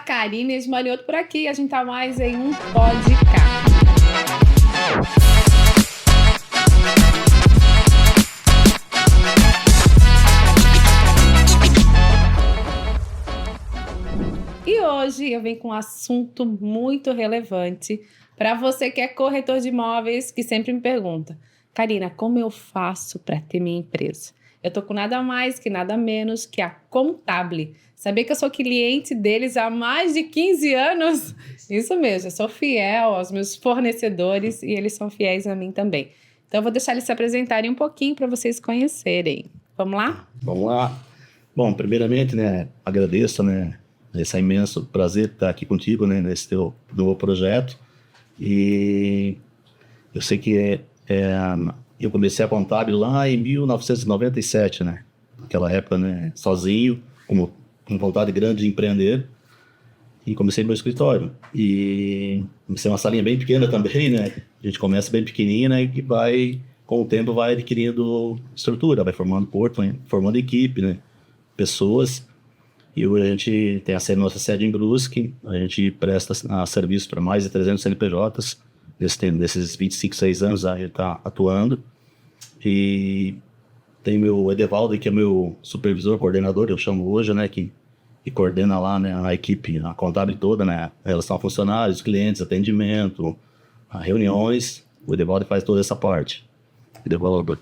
Karina Esmalhoto por aqui. A gente tá mais em um podcast. E hoje eu venho com um assunto muito relevante para você que é corretor de imóveis, que sempre me pergunta: Karina, como eu faço para ter minha empresa? Eu tô com nada mais que nada menos que a Contable. Sabia que eu sou cliente deles há mais de 15 anos? Isso mesmo, eu sou fiel aos meus fornecedores e eles são fiéis a mim também. Então eu vou deixar eles se apresentarem um pouquinho para vocês conhecerem. Vamos lá? Vamos lá. Bom, primeiramente, agradeço, esse imenso prazer de estar aqui contigo, nesse teu novo projeto. E eu sei que eu comecei a Contábil lá em 1997, naquela época, sozinho, com vontade grande de empreender. E comecei meu escritório. E comecei uma salinha bem pequena também, A gente começa bem pequenininha, e com o tempo vai adquirindo estrutura, vai formando corpo, formando equipe, pessoas. E hoje a gente tem nossa sede em Brusque, a gente presta serviço para mais de 300 CNPJs, desses 25, 6 anos a gente está atuando. E tem meu Edevaldo, que é meu supervisor, coordenador, eu chamo hoje, que coordena lá, a equipe, a contábil toda, a relação a funcionários, clientes, atendimento, reuniões. O Edevaldo faz toda essa parte. Edevaldo.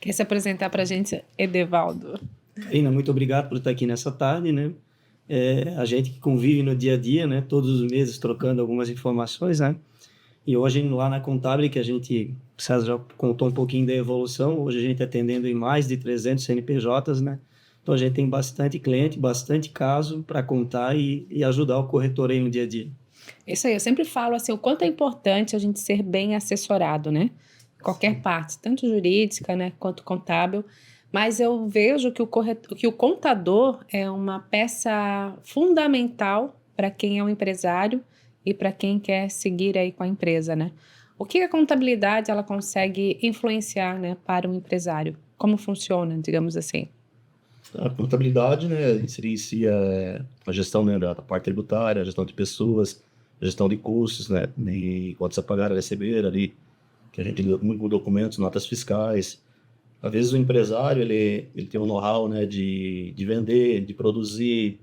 Quer se apresentar para a gente, Edevaldo? Karina, muito obrigado por estar aqui nessa tarde, A gente que convive no dia a dia, todos os meses trocando algumas informações, E hoje lá na Contábil, que a gente, o César já contou um pouquinho da evolução, hoje a gente atendendo em mais de 300 CNPJs, Então a gente tem bastante cliente, bastante caso para contar e ajudar o corretor aí no dia a dia. Isso aí, eu sempre falo assim, o quanto é importante a gente ser bem assessorado, Qualquer parte, tanto jurídica, quanto contábil. Mas eu vejo que o contador é uma peça fundamental para quem é um empresário e para quem quer seguir aí com a empresa, O que a contabilidade ela consegue influenciar, para um empresário? Como funciona, digamos assim? A contabilidade, inicia a gestão, da parte tributária, a gestão de pessoas, a gestão de custos, e quanto você pagar a receber ali, que a gente lida muito com documentos, notas fiscais. Às vezes o empresário ele tem um know-how, de vender, de produzir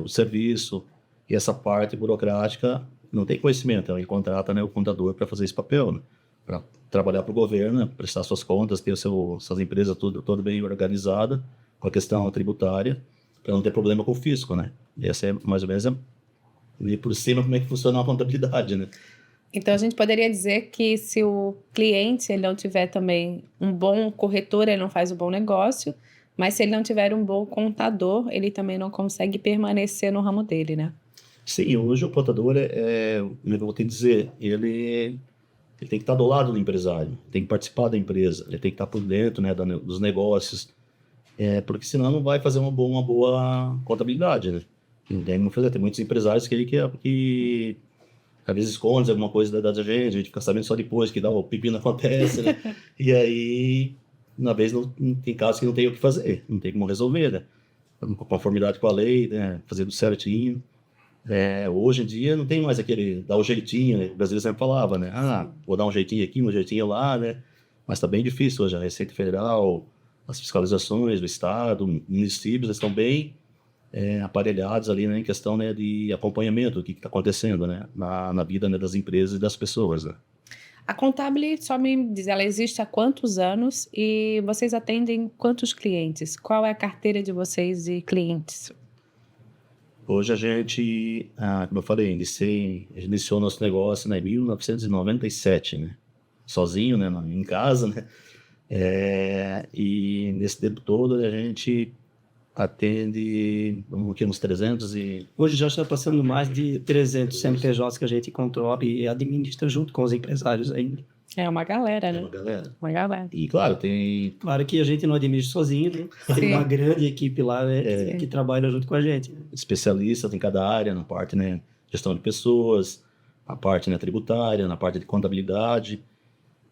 o serviço, e essa parte burocrática não tem conhecimento. Então ele contrata o contador para fazer esse papel, para trabalhar para o governo, prestar suas contas, ter suas empresas tudo bem organizada, com a questão tributária, para não ter problema com o fisco. E essa é mais ou menos por cima como é que funciona a contabilidade. Então, a gente poderia dizer que se o cliente ele não tiver também um bom corretor, ele não faz um bom negócio, mas se ele não tiver um bom contador, ele também não consegue permanecer no ramo dele, Sim, hoje o contador eu vou te dizer, ele tem que estar do lado do empresário, tem que participar da empresa, ele tem que estar por dentro, dos negócios, porque senão não vai fazer uma boa contabilidade, Tem muitos empresários que às vezes esconde alguma coisa da gente, a gente fica sabendo só depois que o pepino acontece, E aí, na vez, não tem casos que não tem o que fazer, não tem como resolver, Com conformidade com a lei, fazer tudo certinho. Hoje em dia não tem mais aquele dar o jeitinho, O Brasil sempre falava, vou dar um jeitinho aqui, um jeitinho lá, Mas está bem difícil hoje, a Receita Federal, as fiscalizações do Estado, municípios estão bem aparelhados ali, em questão de acompanhamento do que está acontecendo na vida das empresas e das pessoas. A Contable, só me diz, ela existe há quantos anos e vocês atendem quantos clientes? Qual é a carteira de vocês de clientes? Hoje a gente, como eu falei, iniciou nosso negócio em 1997, sozinho, em casa, e nesse tempo todo a gente atende uns 300 e... Hoje já está passando mais de 300 CNPJs que a gente controla e administra junto com os empresários ainda. É uma galera, uma galera. Uma galera. E claro, tem... Claro que a gente não administra sozinho, Tem uma grande equipe lá, que trabalha junto com a gente. Especialistas em cada área, na parte, gestão de pessoas, a parte, tributária, na parte de contabilidade.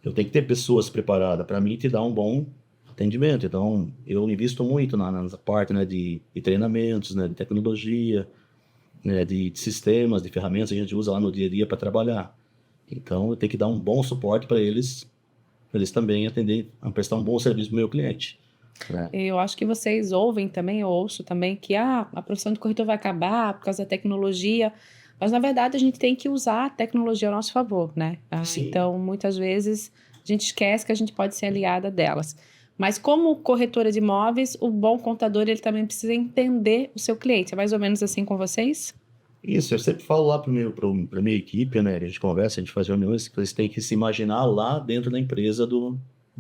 Eu tenho que ter pessoas preparadas para mim te dar um bom atendimento. Então, eu invisto muito nessa parte de treinamentos, de tecnologia, né, de sistemas, de ferramentas que a gente usa lá no dia a dia para trabalhar. Então, eu tenho que dar um bom suporte para eles também prestar um bom serviço para o meu cliente, né? Eu acho que vocês ouvem também, eu ouço também que a profissão de corretor vai acabar por causa da tecnologia, mas na verdade a gente tem que usar a tecnologia ao nosso favor, né? Sim. Então, muitas vezes a gente esquece que a gente pode ser aliada delas. Mas como corretora de imóveis, o bom contador ele também precisa entender o seu cliente. É mais ou menos assim com vocês? Isso, eu sempre falo lá para minha equipe, né? A gente conversa, a gente faz reuniões, que eles têm que se imaginar lá dentro da empresa do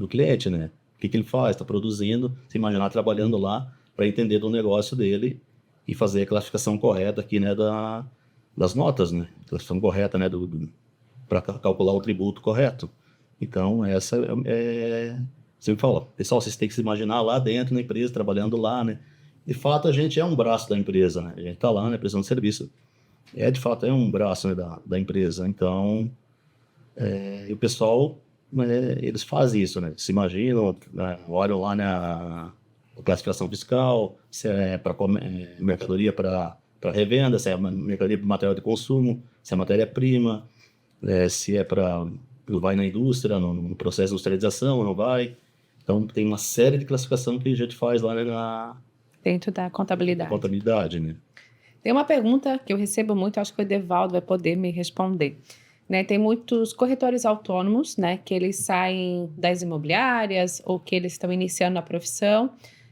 cliente, né? O que ele faz, está produzindo, se imaginar trabalhando lá para entender do negócio dele e fazer a classificação correta aqui, né? Das notas, né? Classificação correta, né? Para calcular o tributo correto. Então, essa sempre falo, pessoal, vocês têm que se imaginar lá dentro da empresa, trabalhando lá, né? De fato, a gente é um braço da empresa, né? A gente está lá, né? Prestando serviço. De fato, é um braço, né, da empresa. Então, e o pessoal, né, eles fazem isso, né? Se imaginam, né, olham lá na classificação fiscal, se é para mercadoria para revenda, se é mercadoria para material de consumo, se é matéria-prima, se é para vai na indústria, no processo de industrialização, não vai. Então, tem uma série de classificação que a gente faz lá, né, Dentro da contabilidade. contabilidade, né? Tem uma pergunta que eu recebo muito, acho que o Edevaldo vai poder me responder. Né, tem muitos corretores autônomos, né, que eles saem das imobiliárias ou que eles estão iniciando na profissão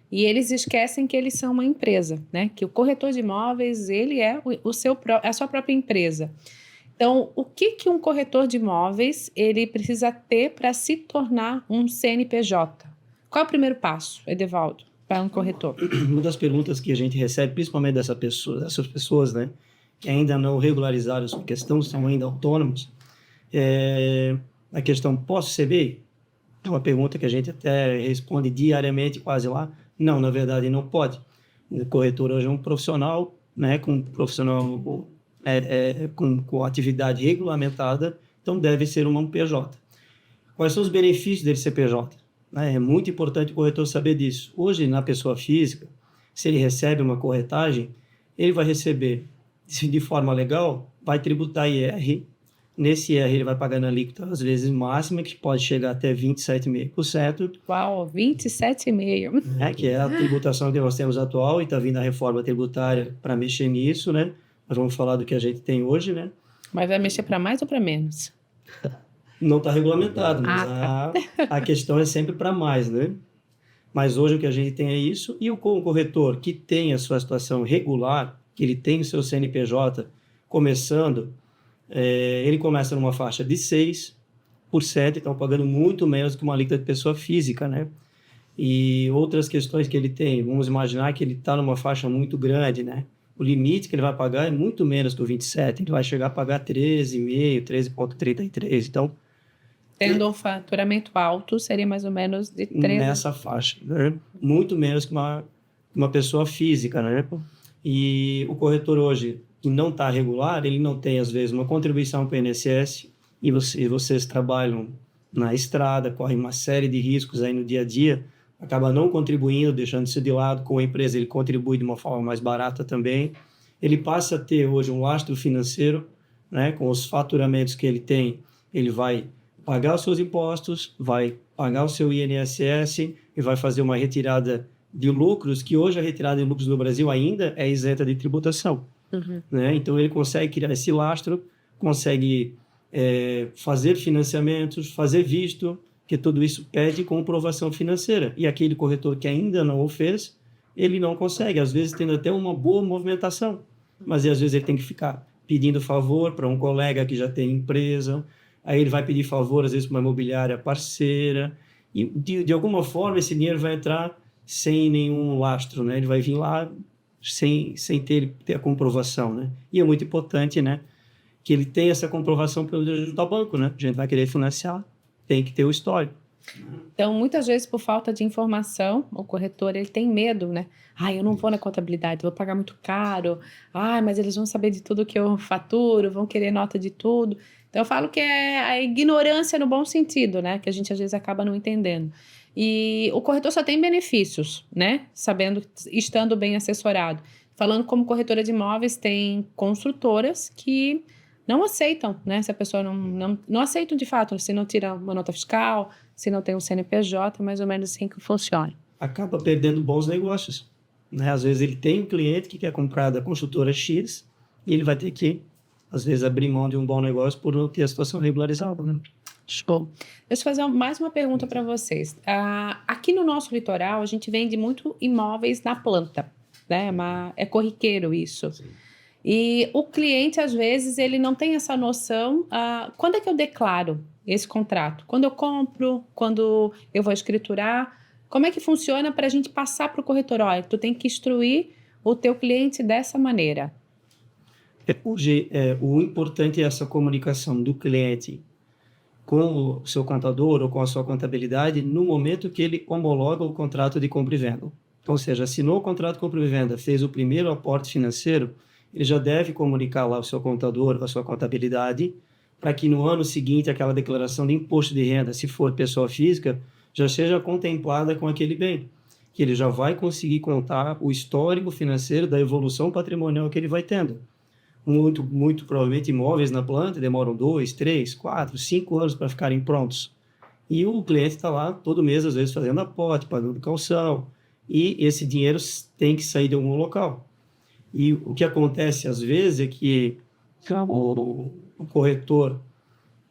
e eles esquecem que eles são uma empresa, né, que o corretor de imóveis, ele é a sua própria empresa. Então, o que um corretor de imóveis ele precisa ter para se tornar um CNPJ? Qual é o primeiro passo, Edevaldo, para um corretor? Uma das perguntas que a gente recebe, principalmente dessas pessoas, né, que ainda não regularizaram sua questão, são ainda autônomos, a questão, posso ser MEI? É uma pergunta que a gente até responde diariamente, quase lá. Não, na verdade, não pode. O corretor hoje é um profissional, né, com atividade regulamentada, então deve ser um PJ. Quais são os benefícios dele ser PJ? É muito importante o corretor saber disso. Hoje, na pessoa física, se ele recebe uma corretagem, ele vai receber, de forma legal, vai tributar IR. Nesse IR, ele vai pagar na alíquota, às vezes, máxima, que pode chegar até 27,5%. Uau, 27,5%. Que é a tributação que nós temos atual, e está vindo a reforma tributária para mexer nisso, né? Nós vamos falar do que a gente tem hoje, né? Mas vai mexer para mais ou para menos? Não está regulamentado, mas a questão é sempre para mais, né? Mas hoje o que a gente tem é isso, e o corretor que tem a sua situação regular, que ele tem o seu CNPJ começando, ele começa numa faixa de 6%, então pagando muito menos que uma alíquota de pessoa física, né? E outras questões que ele tem, vamos imaginar que ele está numa faixa muito grande, né? O limite que ele vai pagar é muito menos que o 27%, ele vai chegar a pagar 13,5%, 13,33%, então... Tendo um faturamento alto, seria mais ou menos de 13%. Nessa faixa, né? Muito menos que uma pessoa física, né? E o corretor hoje, que não está regular, ele não tem, às vezes, uma contribuição para o INSS, e vocês trabalham na estrada, correm uma série de riscos aí no dia a dia, acaba não contribuindo, deixando isso de lado. Com a empresa, ele contribui de uma forma mais barata também. Ele passa a ter hoje um lastro financeiro, né? Com os faturamentos que ele tem, ele vai pagar os seus impostos, vai pagar o seu INSS e vai fazer uma retirada de lucros, que hoje a retirada de lucros no Brasil ainda é isenta de tributação. Uhum. Né? Então, ele consegue criar esse lastro, consegue fazer financiamentos, fazer visto, que tudo isso pede comprovação financeira. E aquele corretor que ainda não o fez, ele não consegue, às vezes tendo até uma boa movimentação, mas às vezes ele tem que ficar pedindo favor para um colega que já tem empresa, aí ele vai pedir favor, às vezes, para uma imobiliária parceira, e de alguma forma esse dinheiro vai entrar sem nenhum lastro, né? Ele vai vir lá sem ter a comprovação, né? E é muito importante, né, que ele tenha essa comprovação pelo junto ao banco, né? A gente vai querer financiar, tem que ter o histórico. Então, muitas vezes, por falta de informação, o corretor ele tem medo, né? Eu não vou na contabilidade, vou pagar muito caro. Mas eles vão saber de tudo que eu faturo, vão querer nota de tudo. Então, eu falo que é a ignorância no bom sentido, né? Que a gente, às vezes, acaba não entendendo. E o corretor só tem benefícios, né? Estando bem assessorado. falando como corretora de imóveis, tem construtoras que não aceitam, né? Se a pessoa não aceitam de fato, se não tira uma nota fiscal, se não tem um CNPJ, mais ou menos assim que funciona. Acaba perdendo bons negócios, né? Às vezes ele tem um cliente que quer comprar da construtora X e ele vai ter que, às vezes, abrir mão de um bom negócio por não ter a situação regularizada, né? Show. Deixa eu fazer mais uma pergunta para vocês. Aqui no nosso litoral, a gente vende muito imóveis na planta, né? É corriqueiro isso. Sim. E o cliente, às vezes, ele não tem essa noção. Quando é que eu declaro esse contrato? Quando eu compro? Quando eu vou escriturar? Como é que funciona para a gente passar para o corretor? Olha, tu tem que instruir o teu cliente dessa maneira. Hoje, o importante é essa comunicação do cliente com o seu contador ou com a sua contabilidade no momento que ele homologa o contrato de compra e venda. Ou seja, assinou o contrato de compra e venda, fez o primeiro aporte financeiro, ele já deve comunicar lá ao seu contador, à sua contabilidade, para que no ano seguinte aquela declaração de imposto de renda, se for pessoa física, já seja contemplada com aquele bem, que ele já vai conseguir contar o histórico financeiro da evolução patrimonial que ele vai tendo. Muito provavelmente imóveis na planta demoram 2, 3, 4, 5 anos para ficarem prontos. E o cliente está lá todo mês, às vezes, fazendo aporte, pagando calção, e esse dinheiro tem que sair de algum local. E o que acontece, às vezes, é que o corretor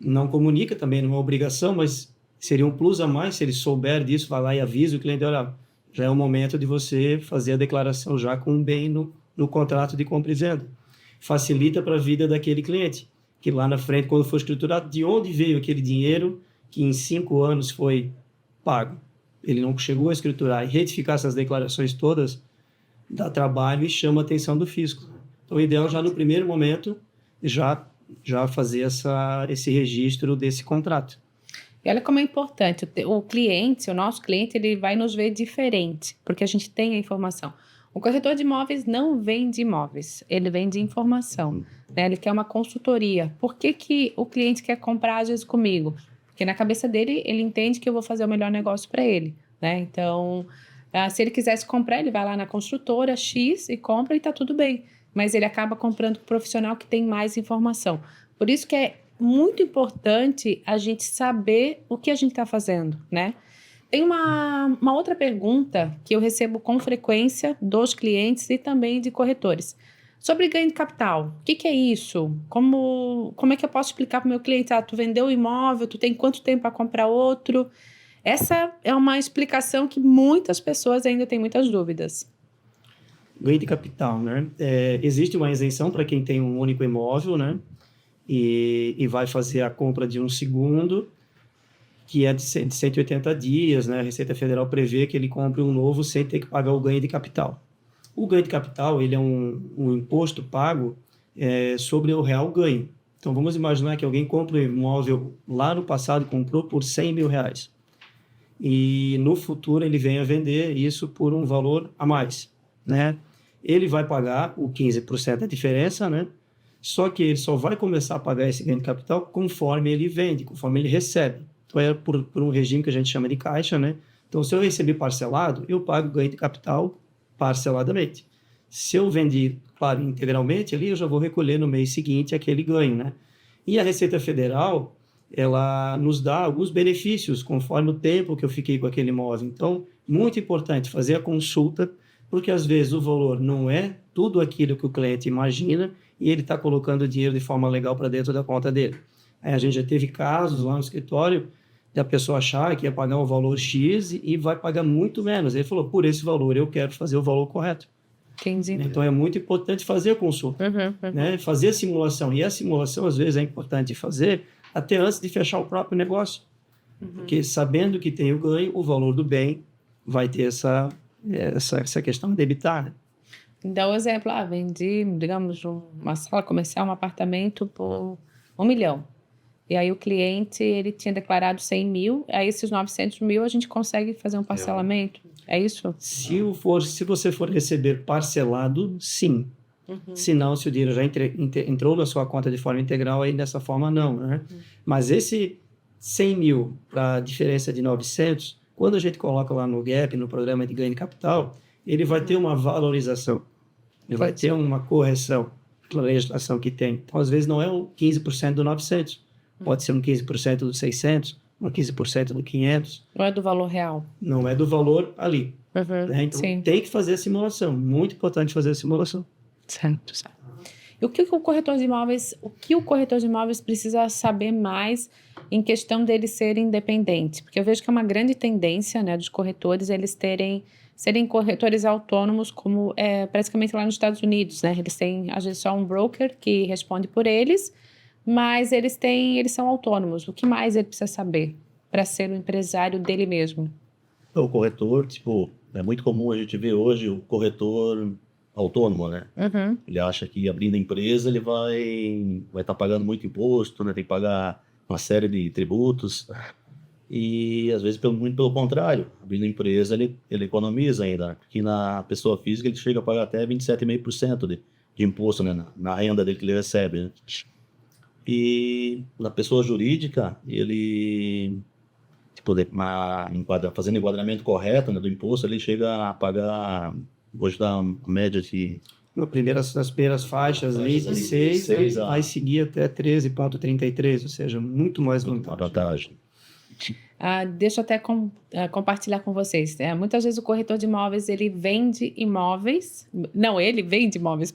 não comunica, também não é obrigação, mas seria um plus a mais se ele souber disso, vai lá e avisa o cliente, olha, já é o momento de você fazer a declaração já com o bem no contrato de compra e venda. Facilita para a vida daquele cliente, que lá na frente, quando for escriturado, de onde veio aquele dinheiro que em 5 anos foi pago. Ele não chegou a escriturar e retificar essas declarações todas, dá trabalho e chama a atenção do fisco. Então, o ideal já no primeiro momento, já fazer esse registro desse contrato. E olha como é importante, o cliente, o nosso cliente, ele vai nos ver diferente, porque a gente tem a informação. O corretor de imóveis não vende imóveis, ele vende informação, né? Ele quer uma consultoria. Por que o cliente quer comprar, às vezes, comigo? Porque na cabeça dele, ele entende que eu vou fazer o melhor negócio para ele, né? Então, se ele quisesse comprar, ele vai lá na construtora X e compra e está tudo bem. Mas ele acaba comprando com um profissional que tem mais informação. Por isso que é muito importante a gente saber o que a gente está fazendo, né? Tem uma outra pergunta que eu recebo com frequência dos clientes e também de corretores. Sobre ganho de capital. O que é isso? Como é que eu posso explicar para o meu cliente? Tu vendeu o imóvel, tu tem quanto tempo para comprar outro? Essa é uma explicação que muitas pessoas ainda têm muitas dúvidas. Ganho de capital, né? Existe uma isenção para quem tem um único imóvel, né? E vai fazer a compra de um segundo, que é de 180 dias, né? A Receita Federal prevê que ele compre um novo sem ter que pagar o ganho de capital. O ganho de capital, ele é um imposto pago sobre o real ganho. Então, vamos imaginar que alguém compra um imóvel lá no passado, comprou por 100 mil reais. E no futuro ele vem a vender isso por um valor a mais, né? Ele vai pagar o 15% da diferença, né? Só que ele só vai começar a pagar esse ganho de capital conforme ele vende, conforme ele recebe. Então, é por um regime que a gente chama de caixa, né? Então, se eu receber parcelado, eu pago ganho de capital parceladamente. Se eu vendi, claro, integralmente ali, eu já vou recolher no mês seguinte aquele ganho, né? E a Receita Federal, ela nos dá alguns benefícios conforme o tempo que eu fiquei com aquele imóvel. Então, muito importante fazer a consulta, porque às vezes o valor não é tudo aquilo que o cliente imagina e ele está colocando o dinheiro de forma legal para dentro da conta dele. Aí a gente já teve casos lá no escritório da pessoa achar que ia pagar um valor X e vai pagar muito menos. Ele falou, por esse valor eu quero fazer o valor correto. Entendi. Então é muito importante fazer a consulta, né? Fazer a simulação. E a simulação às vezes é importante fazer até antes de fechar o próprio negócio. Porque sabendo que tem o ganho, o valor do bem vai ter essa questão de debitar, né? Dá um exemplo, vendi, digamos, uma sala comercial, um apartamento por 1 milhão. E aí o cliente, ele tinha declarado 100 mil, aí esses 900 mil a gente consegue fazer um parcelamento? É isso? Se você for receber parcelado, sim. Se não, se o dinheiro já entrou na sua conta de forma integral, aí dessa forma não, né? Mas esse 100 mil para a diferença de 900, quando a gente coloca lá no GAP, no programa de ganho de capital, ele vai ter uma valorização. Ele vai ter uma correção pela legislação que tem. Então, às vezes, não é o 15% do 900. Pode ser um 15% do 600, um 15% do 500. Não é do valor real. Não é do valor ali. Né? Então, Sim. tem que fazer a simulação. Muito importante fazer a simulação. Certo, certo. E o que o corretor de imóveis precisa saber mais em questão dele ser independente? Porque eu vejo que é uma grande tendência, né, dos corretores eles serem corretores autônomos, como praticamente lá nos Estados Unidos, né? Eles têm, às vezes, só um broker que responde por eles, mas eles são autônomos. O que mais ele precisa saber para ser o empresário dele mesmo? O corretor, tipo, é muito comum a gente ver hoje o corretor autônomo, né? Ele acha que abrindo a empresa ele vai estar pagando muito imposto, né? Tem que pagar uma série de tributos. E às vezes, muito pelo contrário, abrindo a empresa ele economiza ainda, né? Porque na pessoa física ele chega a pagar até 27,5% de imposto, né? Na renda dele que ele recebe, né? E na pessoa jurídica, ele, tipo, fazendo enquadramento correto, né, do imposto, ele chega a pagar, hoje dá uma média de... Nas primeiras faixas ali, de 6, vai seguir até 13,33, ou seja, muito mais vantagem. Deixa eu até compartilhar com vocês. Muitas vezes o corretor de imóveis, ele vende imóveis,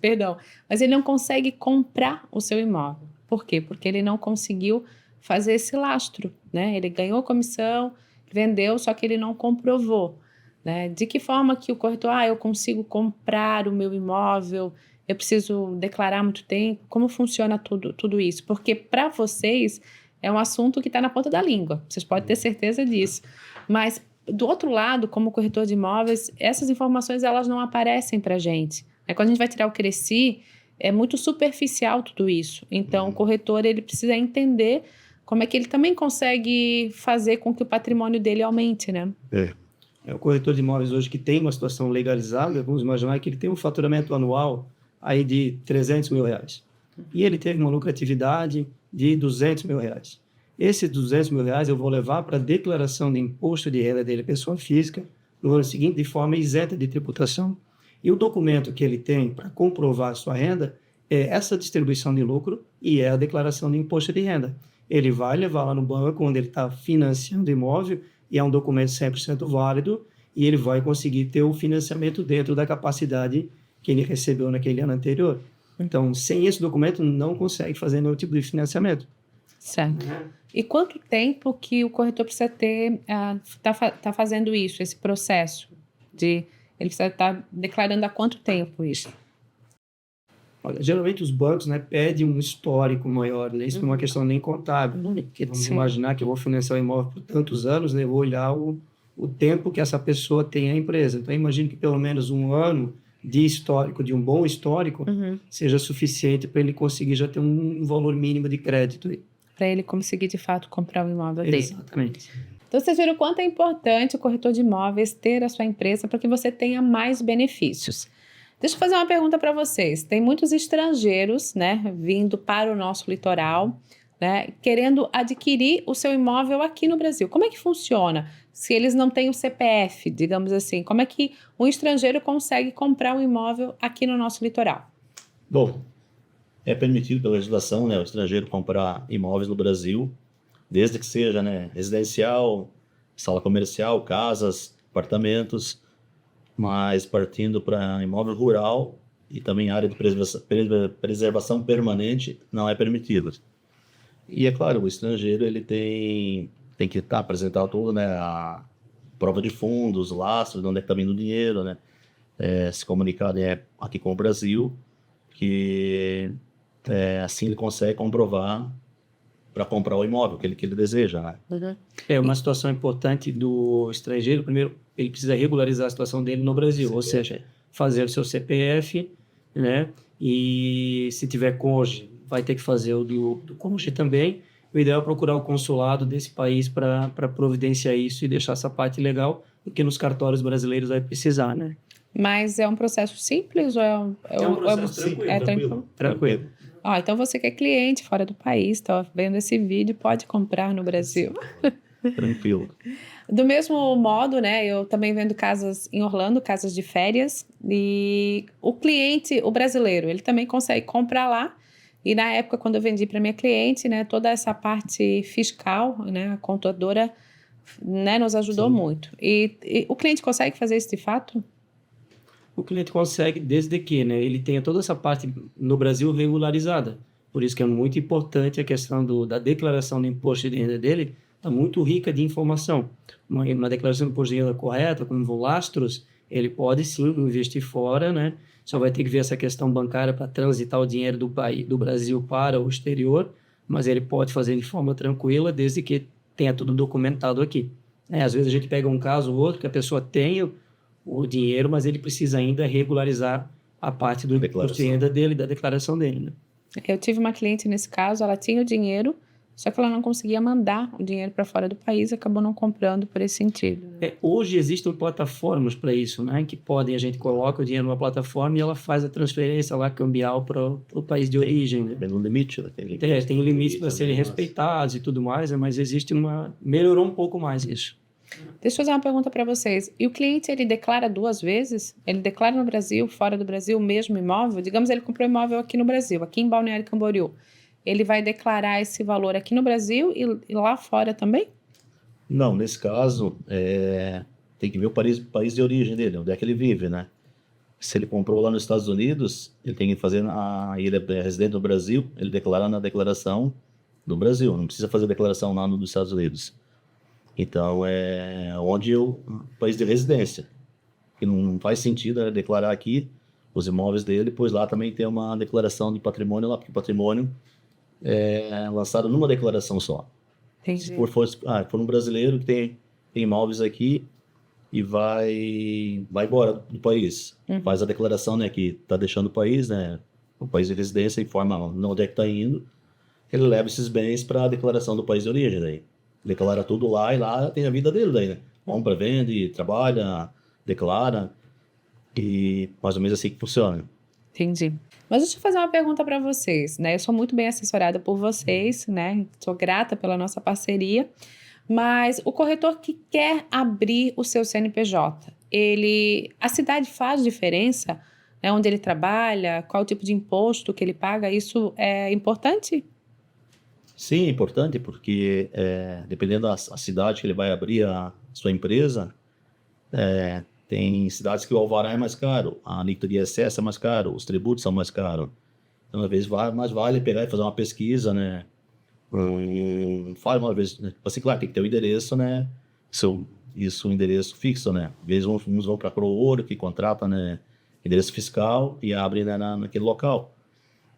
perdão, mas ele não consegue comprar o seu imóvel. Por quê? Porque ele não conseguiu fazer esse lastro, né? Ele ganhou comissão, vendeu, só que ele não comprovou, né? De que forma que o corretor, eu consigo comprar o meu imóvel, eu preciso declarar muito tempo, como funciona tudo isso? Porque para vocês é um assunto que está na ponta da língua, vocês podem ter certeza disso, mas do outro lado, como corretor de imóveis, essas informações elas não aparecem para a gente. Quando a gente vai tirar o Cresci, é muito superficial tudo isso, então o corretor ele precisa entender como é que ele também consegue fazer com que o patrimônio dele aumente, né? O corretor de imóveis hoje que tem uma situação legalizada, vamos imaginar que ele tem um faturamento anual aí de R$300 mil. E ele teve uma lucratividade de R$200 mil. Esses R$200 mil eu vou levar para a declaração de imposto de renda dele, pessoa física, no ano seguinte, de forma isenta de tributação. E o documento que ele tem para comprovar a sua renda é essa distribuição de lucro e é a declaração de imposto de renda. Ele vai levar lá no banco, onde ele está financiando o imóvel, e é um documento 100% válido, e ele vai conseguir ter o financiamento dentro da capacidade que ele recebeu naquele ano anterior. Então, sem esse documento, não consegue fazer nenhum tipo de financiamento. Certo. E quanto tempo que o corretor precisa ter, tá fazendo isso, esse processo? Ele precisa estar declarando há quanto tempo isso? Olha, geralmente os bancos, né, pedem um histórico maior, né? Isso não é uma questão nem contábil, né? Porque vamos imaginar que eu vou financiar o imóvel por tantos anos, né? Eu vou olhar o tempo que essa pessoa tem a empresa. Então, eu imagino que pelo menos um ano de histórico, de um bom histórico, seja suficiente para ele conseguir já ter um valor mínimo de crédito. Para ele conseguir, de fato, comprar o imóvel dele. Exatamente. Então, vocês viram o quanto é importante o corretor de imóveis ter a sua empresa para que você tenha mais benefícios. Deixa eu fazer uma pergunta para vocês. Tem muitos estrangeiros, né, vindo para o nosso litoral, né, querendo adquirir o seu imóvel aqui no Brasil. Como é que funciona? Se eles não têm o CPF, digamos assim, como é que um estrangeiro consegue comprar um imóvel aqui no nosso litoral? Bom, é permitido pela legislação, né, o estrangeiro comprar imóveis no Brasil, desde que seja, né, residencial, sala comercial, casas, apartamentos, mas partindo para imóvel rural e também área de preservação permanente não é permitido. E é claro, o estrangeiro ele tem que apresentar tudo, né, a prova de fundos, lastros, de onde é que está vindo o dinheiro, né, se comunicar aqui com o Brasil, que assim ele consegue comprovar para comprar o imóvel que ele deseja, né? É uma situação importante do estrangeiro. Primeiro, ele precisa regularizar a situação dele no Brasil, ou seja, fazer o seu CPF, né? E se tiver cônjuge, vai ter que fazer o do cônjuge também. O ideal é procurar o consulado desse país para providenciar isso e deixar essa parte legal, porque nos cartórios brasileiros vai precisar, né? Mas é um processo simples ou um processo tranquilo. Então você que é cliente fora do país, está vendo esse vídeo, pode comprar no Brasil. Tranquilo. Do mesmo modo, né, eu também vendo casas em Orlando, casas de férias, e o cliente, o brasileiro, ele também consegue comprar lá. E na época, quando eu vendi para minha cliente, né, toda essa parte fiscal, né, a contadora, né, nos ajudou Sim. muito. E o cliente consegue fazer isso de fato? O cliente consegue desde que, né, ele tenha toda essa parte no Brasil regularizada. Por isso que é muito importante a questão da declaração do imposto de renda dele, está muito rica de informação. Uma declaração de imposto de renda correta, com lastros, ele pode sim investir fora, né? Só vai ter que ver essa questão bancária para transitar o dinheiro do Brasil para o exterior, mas ele pode fazer de forma tranquila, desde que tenha tudo documentado aqui. Às vezes a gente pega um caso ou outro que a pessoa tem o dinheiro, mas ele precisa ainda regularizar a parte do imposto de renda dele, da declaração dele, né? Eu tive uma cliente nesse caso, ela tinha o dinheiro, só que ela não conseguia mandar o dinheiro para fora do país, acabou não comprando por esse sentido. Hoje existem plataformas para isso, né? Que podem, a gente coloca o dinheiro numa plataforma e ela faz a transferência lá cambial para o país de origem. Né? Tem um limite, né? Tem limites para serem respeitados e tudo mais, mas existe melhorou um pouco mais isso. Deixa eu fazer uma pergunta para vocês. E o cliente, ele declara 2 vezes? Ele declara no Brasil, fora do Brasil, o mesmo imóvel? Digamos, ele comprou imóvel aqui no Brasil, aqui em Balneário Camboriú. Ele vai declarar esse valor aqui no Brasil e lá fora também? Não, nesse caso, tem que ver o país de origem dele, onde é que ele vive, né? Se ele comprou lá nos Estados Unidos, ele tem que fazer, ele é residente no Brasil, ele declara na declaração do Brasil, não precisa fazer declaração lá nos Estados Unidos. Então, é onde o país de residência. E não faz sentido declarar aqui os imóveis dele, pois lá também tem uma declaração de patrimônio lá, porque o patrimônio é lançado numa declaração só. Entendi. Se for um brasileiro que tem imóveis aqui e vai embora do país, faz a declaração, né, que está deixando o país, né, o país de residência, informa onde é que está indo, ele leva esses bens para a declaração do país de origem, daí. Declara tudo lá e lá tem a vida dele daí, né? Compra, vende, trabalha, declara e mais ou menos assim que funciona. Entendi. Mas deixa eu fazer uma pergunta para vocês, né? Eu sou muito bem assessorada por vocês, né? Sou grata pela nossa parceria, mas o corretor que quer abrir o seu CNPJ, a cidade faz diferença, né? Onde ele trabalha, qual o tipo de imposto que ele paga, isso é importante? Sim, é importante porque dependendo da cidade que ele vai abrir a sua empresa, tem cidades que o alvará é mais caro, a alíquota de ISS é mais caro, os tributos são mais caros. Então, às vezes, mais vale pegar e fazer uma pesquisa, né? Faz uma vez, né? Assim, claro, tem que ter o endereço, né? Isso, o endereço fixo, né? Às vezes, uns vão para a Crooro, que contrata, né, endereço fiscal e abre, né, naquele local.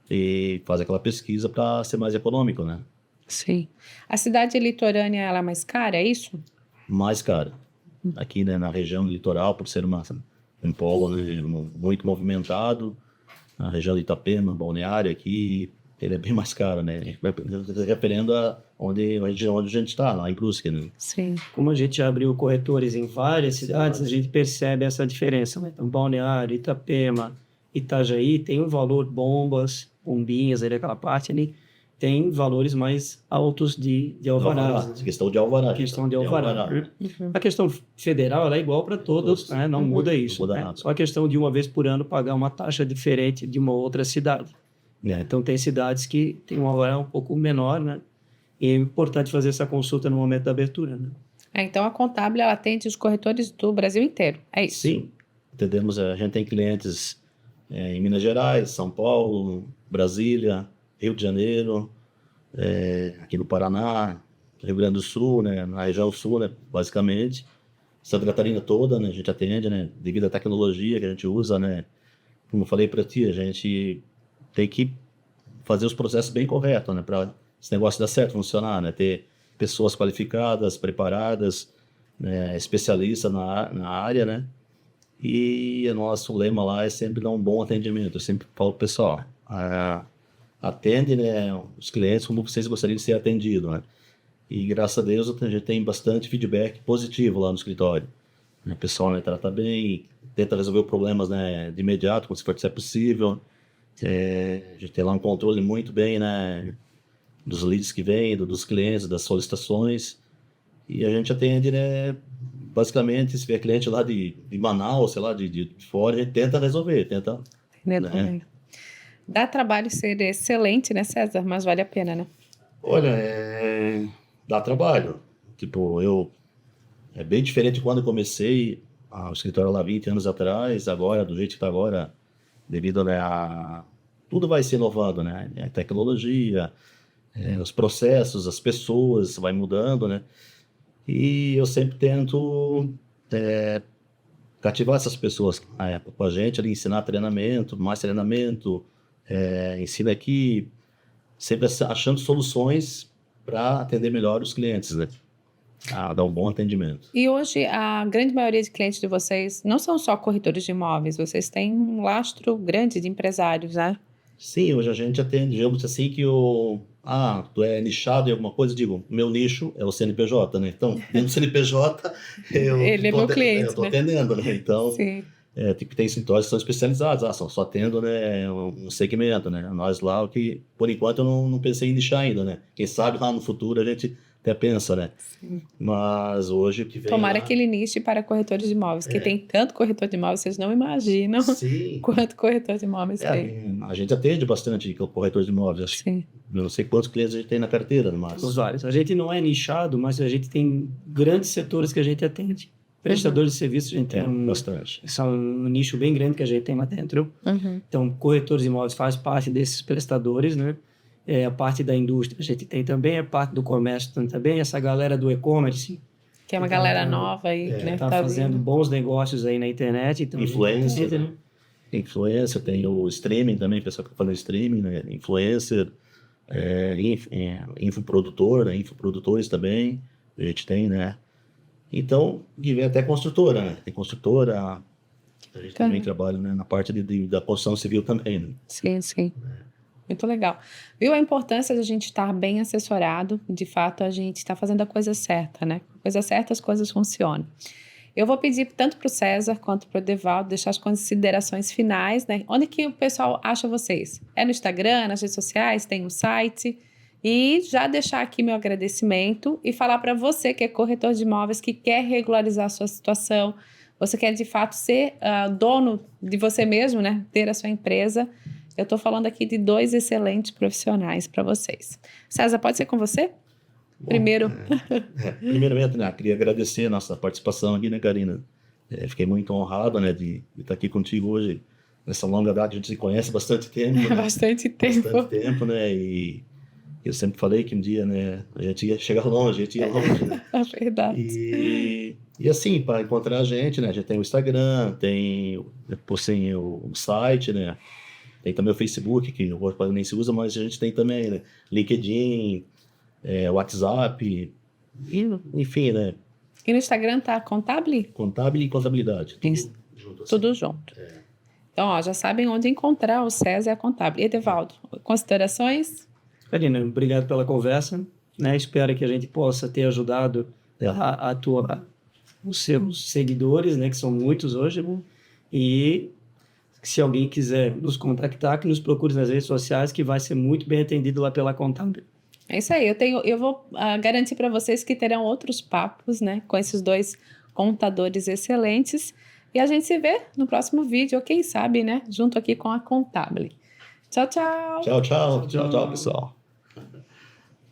E faz aquela pesquisa para ser mais econômico, né? Sim. A cidade litorânea, ela é mais cara, é isso? Mais caro. Aqui, né, na região litoral, por ser um polo, né, muito movimentado, a região de Itapema, Balneário aqui, ele é bem mais caro, né? Referendo a onde a gente está, lá em Brusque, né? Sim. Como a gente abriu corretores em várias cidades, a gente percebe essa diferença, né? Então, Balneário, Itapema, Itajaí tem um valor bombinhas, ali, aquela parte ali, tem valores mais altos de alvará. Questão de alvará. Questão de alvará. A questão federal ela é igual para todos, né? Não muda isso. Não muda né? nada. Só a questão de uma vez por ano pagar uma taxa diferente de uma outra cidade. Então, tem cidades que tem um alvará um pouco menor, né? E é importante fazer essa consulta no momento da abertura, né? Então, a Contábil, ela atende os corretores do Brasil inteiro, é isso? Sim. Entendemos, a gente tem clientes em Minas Gerais, São Paulo, Brasília, Rio de Janeiro, aqui no Paraná, Rio Grande do Sul, né, na região sul, né, basicamente. Santa Catarina toda, né, a gente atende, né, devido à tecnologia que a gente usa, né. Como eu falei para ti, a gente tem que fazer os processos bem corretos, né, para esse negócio dar certo, funcionar, né, ter pessoas qualificadas, preparadas, né, especialistas na área, né. E o nosso lema lá é sempre dar um bom atendimento. Eu sempre falo pro pessoal, atende, né, os clientes como vocês gostariam de ser atendidos, né? E graças a Deus a gente tem bastante feedback positivo lá no escritório. O pessoal, né, trata bem, tenta resolver problemas, né, de imediato, como se for possível. A gente tem lá um controle muito bem, né, dos leads que vêm, dos clientes, das solicitações. E a gente atende, né? Basicamente, se vier cliente lá de Manaus, sei lá, de fora, a gente tenta resolver, tenta, Entendendo né? também. Dá trabalho ser excelente, né, César? Mas vale a pena, né? Olha, dá trabalho. Tipo, é bem diferente de quando eu comecei o escritório lá 20 anos atrás, agora, do jeito que está agora, devido, né, tudo vai se inovando, né? A tecnologia, os processos, as pessoas, vai mudando, né? E eu sempre tento cativar essas pessoas com a gente, ali, ensinar treinamento, mais treinamento, ensino aqui, sempre achando soluções para atender melhor os clientes, né? Dar um bom atendimento. E hoje, a grande maioria de clientes de vocês não são só corretores de imóveis, vocês têm um lastro grande de empresários, né? Sim, hoje a gente atende, digamos assim, que tu é nichado em alguma coisa, digo, meu nicho é o CNPJ, né? Então, dentro do CNPJ, Ele é meu cliente, eu tô né? atendendo, né? Então, Sim. tem escritórios que são especializados, só atendo, né, um segmento, né? Nós lá, por enquanto eu não pensei em nichar ainda, né? Quem sabe lá no futuro a gente até pensa, né? Sim. Mas hoje o que vem Tomara lá... que ele niche para corretores de imóveis, que tem tanto corretor de imóveis, vocês não imaginam Sim. quanto corretor de imóveis tem. A gente atende bastante corretores de imóveis, acho que Sim. eu não sei quantos clientes a gente tem na carteira, mas... Os vários. A gente não é nichado, mas a gente tem grandes setores que a gente atende. Prestadores de serviços, a gente tem bastante. São um nicho bem grande que a gente tem lá dentro. Uhum. Então, corretores de imóveis faz parte desses prestadores, né? A parte da indústria a gente tem também, a parte do comércio também, essa galera do e-commerce. Que é uma galera nova aí, né? Tá fazendo bons negócios aí na internet. Então, Influencer, né? Influencer, tem o streaming também, pessoal que tá falando streaming, né? Influencer, infoprodutor, né? Infoprodutores também, a gente tem, né? Então, e vem até construtora, né? Tem construtora, a gente também trabalha, né, na parte da construção civil também, né? Sim, sim. Muito legal. Viu a importância de a gente estar bem assessorado? De fato, a gente está fazendo a coisa certa, né? Com a coisa certa, as coisas funcionam. Eu vou pedir tanto para o César quanto para o Edevaldo deixar as considerações finais, né? Onde que o pessoal acha vocês? É no Instagram, nas redes sociais, tem um site. E já deixar aqui meu agradecimento e falar para você que é corretor de imóveis, que quer regularizar a sua situação, você quer de fato ser dono de você mesmo, né? Ter a sua empresa. Eu estou falando aqui de 2 excelentes profissionais para vocês. César, pode ser com você? Bom, Primeiro. Primeiramente, né, queria agradecer a nossa participação aqui, né, Karina? Fiquei muito honrado, né, de estar aqui contigo hoje. Nessa longa data, a gente se conhece há bastante tempo. Né? Bastante tempo, né? E eu sempre falei que um dia, né, a gente ia chegar longe, a gente ia longe, né? É verdade. E assim, para encontrar a gente, né, a gente tem o Instagram, tem o site, né? Tem também o Facebook, que hoje nem se usa, mas a gente tem também, né? LinkedIn, WhatsApp, enfim, né? E no Instagram tá Contabile? Contábil e contabilidade. Tudo junto. Então, ó, já sabem onde encontrar o César e a Contábil. Edevaldo, considerações? Karina, obrigado pela conversa. Né? Espero que a gente possa ter ajudado os seus seguidores, né? Que são muitos hoje. Né? E se alguém quiser nos contactar, que nos procure nas redes sociais, que vai ser muito bem atendido lá pela Contábil. É isso aí. Eu vou garantir para vocês que terão outros papos, né? Com esses 2 contadores excelentes. E a gente se vê no próximo vídeo, ou quem sabe, né? Junto aqui com a Contábil. Tchau, tchau. Tchau, pessoal.